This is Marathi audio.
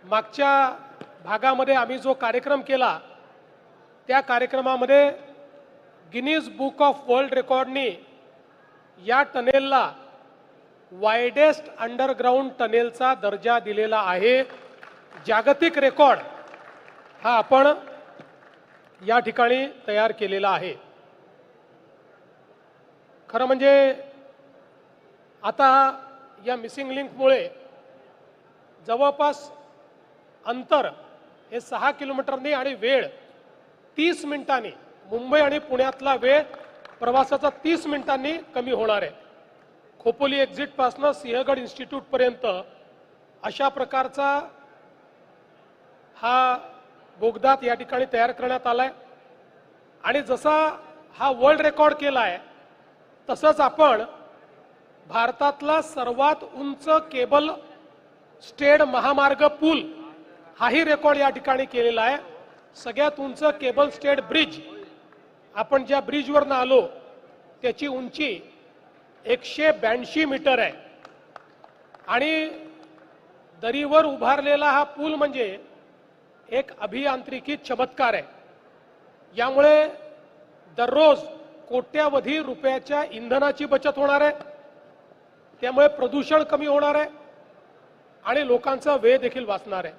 मागच्या भागामध्ये आम्ही जो कार्यक्रम केला त्या कार्यक्रमामध्ये गिनीज बुक ऑफ वर्ल्ड रेकॉर्डनी या टनेलला वाइडेस्ट अंडरग्राउंड टनेलचा दर्जा दिलेला आहे। जागतिक रेकॉर्ड हा आपण या ठिकाणी तयार केलेला आहे। खरं म्हणजे आता या मिसिंग लिंकमुळे जवळपास अंतर हे 6 किलोमीटरनी आणि वेळ 30 मिनिटांनी, मुंबई आणि पुण्यातला वेळ प्रवासाचा 30 मिनिटांनी कमी होणार आहे। खोपोली एक्झिट पासून सिंहगड इन्स्टिट्यूट पर्यंत अशा प्रकारचा हा बोगदा या ठिकाणी तयार करण्यात आलाय आणि जसा हा वर्ल्ड रेकॉर्ड केलाय तसंच आपण भारतातला सर्वात उंच केबल स्टेड महामार्ग पूल हाही रेकॉर्ड या ठिकाणी केलेला आहे। सगळ्यात उंच केबल स्टेड ब्रिज, आपण ज्या ब्रिजवरनं आलो त्याची उंची 182 मीटर आहे आणि दरीवर उभारलेला हा पूल म्हणजे एक अभियांत्रिकी चमत्कार आहे। यामुळे दररोज कोट्यावधी रुपयाच्या इंधनाची बचत होणार आहे, त्यामुळे प्रदूषण कमी होणार आहे आणि लोकांचा वेळ देखील वाचणार आहे।